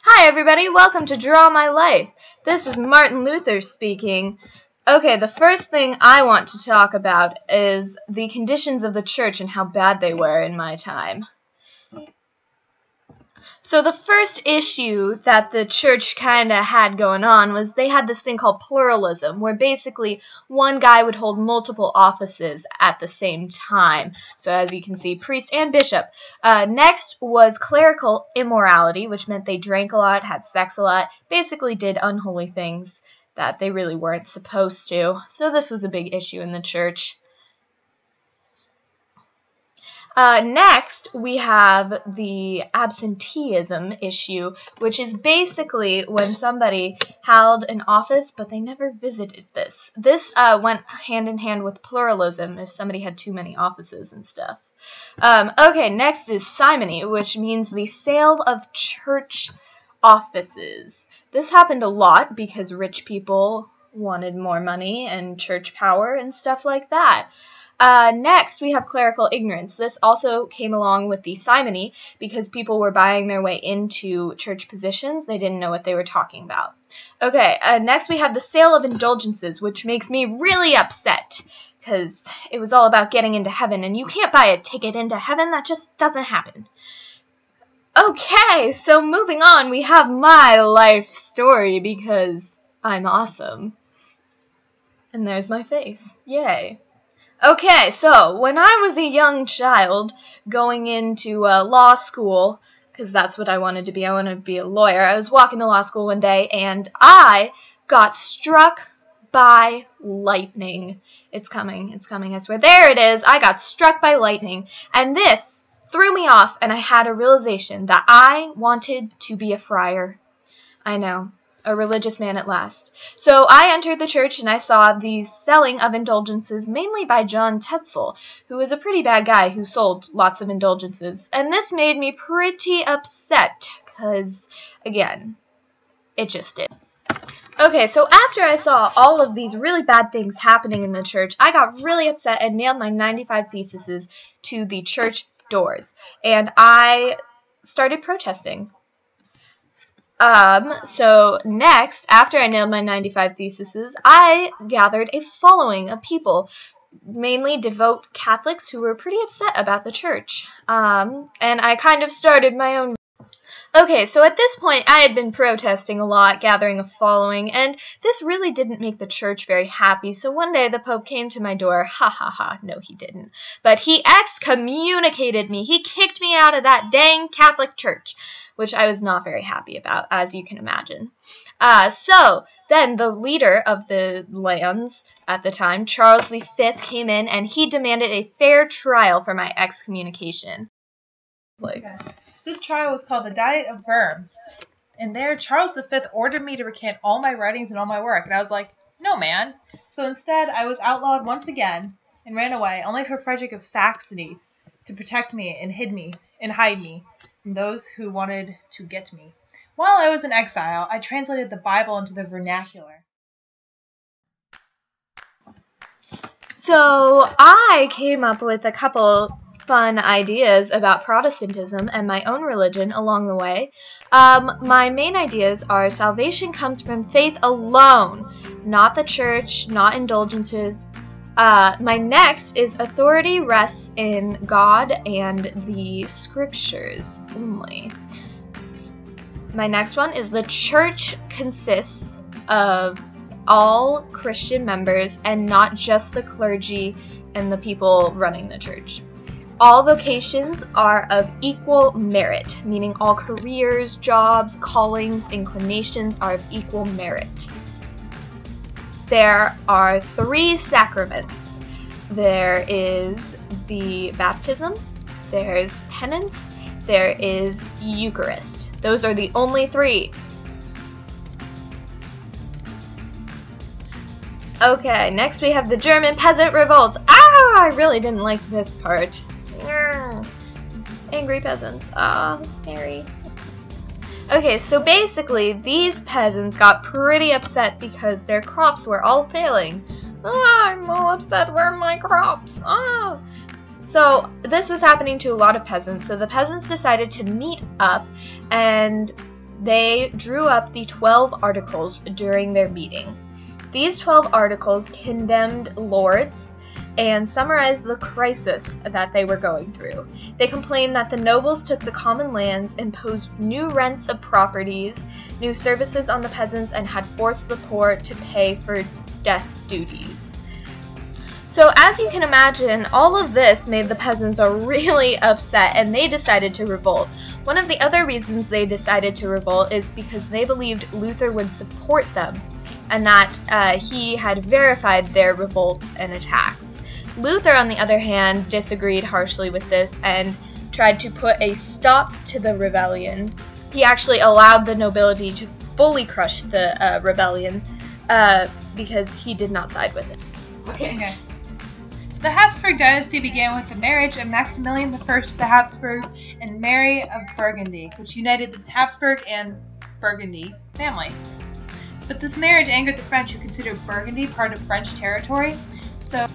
Hi everybody, welcome to Draw My Life. This is Martin Luther speaking. Okay, the first thing I want to talk about is the conditions of the church and how bad they were in my time. So the first issue that the church kind of had going on was they had this thing called pluralism, where basically one guy would hold multiple offices at the same time. So as you can see, priest and bishop. Next was clerical immorality, which meant they drank a lot, had sex a lot, basically did unholy things that they really weren't supposed to. So this was a big issue in the church. Next, we have the absenteeism issue, which is basically when somebody held an office, but they never visited this. This went hand in hand with pluralism if somebody had too many offices and stuff. Okay, next is simony, which means the sale of church offices. This happened a lot because rich people wanted more money and church power and stuff like that. Next, we have clerical ignorance. This also came along with the simony because people were buying their way into church positions. They didn't know what they were talking about. Okay, next we have the sale of indulgences, which makes me really upset because it was all about getting into heaven, and you can't buy a ticket into heaven. That just doesn't happen. Okay, so moving on, we have my life story because I'm awesome. And there's my face. Yay. Okay, so when I was a young child going into law school, because that's what I wanted to be, I wanted to be a lawyer, I was walking to law school one day and I got struck by lightning. It's coming, I swear. There it is, I got struck by lightning, and this threw me off, and I had a realization that I wanted to be a friar. I know. A religious man at last. So I entered the church and I saw the selling of indulgences mainly by John Tetzel, who was a pretty bad guy who sold lots of indulgences. And this made me pretty upset because, again, it just did. Okay, so after I saw all of these really bad things happening in the church, I got really upset and nailed my 95 theses to the church doors. And I started protesting. So next, after I nailed my 95 theses, I gathered a following of people, mainly devout Catholics who were pretty upset about the church. And I kind of started my own. Okay, so at this point, I had been protesting a lot, gathering a following, and this really didn't make the church very happy, so one day the Pope came to my door. Ha ha ha, no he didn't. But he excommunicated me. He kicked me out of that dang Catholic church, which I was not very happy about, as you can imagine. So then the leader of the lands at the time, Charles V, came in, and he demanded a fair trial for my excommunication. This trial was called the Diet of Worms, and there Charles V ordered me to recant all my writings and all my work, and I was like, no man. So instead I was outlawed once again and ran away, only for Frederick of Saxony to protect me and hide me from those who wanted to get me. While I was in exile, I translated the Bible into the vernacular. So I came up with a couple fun ideas about Protestantism and my own religion along the way. My main ideas are salvation comes from faith alone, not the church, not indulgences. My next is authority rests in God and the scriptures only. My next one is the church consists of all Christian members and not just the clergy and the people running the church. All vocations are of equal merit, meaning all careers, jobs, callings, inclinations are of equal merit. There are 3 sacraments. There is the baptism, there's penance, there is Eucharist. Those are the only 3. Okay, next we have the German Peasant Revolt. Ah, I really didn't like this part. Angry peasants. Ah, scary. Okay, so basically, these peasants got pretty upset because their crops were all failing. Ah, I'm all upset. Where are my crops? Ah. So this was happening to a lot of peasants. So the peasants decided to meet up and they drew up the 12 Articles during their meeting. These 12 Articles condemned lords and summarized the crisis that they were going through. They complained that the nobles took the common lands, imposed new rents of properties, new services on the peasants, and had forced the poor to pay for death duties. So as you can imagine, all of this made the peasants really upset, and they decided to revolt. One of the other reasons they decided to revolt is because they believed Luther would support them, and that he had verified their revolts and attacks. Luther, on the other hand, disagreed harshly with this and tried to put a stop to the rebellion. He actually allowed the nobility to fully crush the rebellion because he did not side with it. Okay. So the Habsburg dynasty began with the marriage of Maximilian I of the Habsburgs and Mary of Burgundy, which united the Habsburg and Burgundy families. But this marriage angered the French, who considered Burgundy part of French territory. So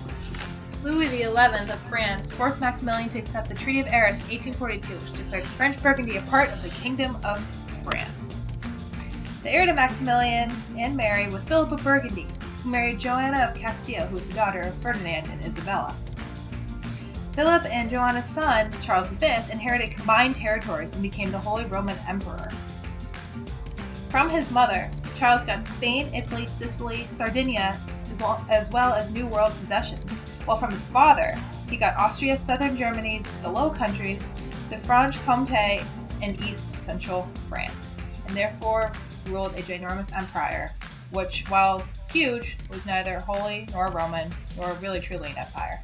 Louis XI of France forced Maximilian to accept the Treaty of Arras in 1842, which declared French Burgundy a part of the Kingdom of France. The heir to Maximilian and Mary was Philip of Burgundy, who married Joanna of Castile, who was the daughter of Ferdinand and Isabella. Philip and Joanna's son, Charles V, inherited combined territories and became the Holy Roman Emperor. From his mother, Charles got Spain, Italy, Sicily, Sardinia, as well as New World possessions, while from his father, he got Austria, southern Germany, the Low Countries, the Franche-Comté, and East Central France, and therefore ruled a ginormous empire, which, while huge, was neither holy nor Roman, nor really truly an empire.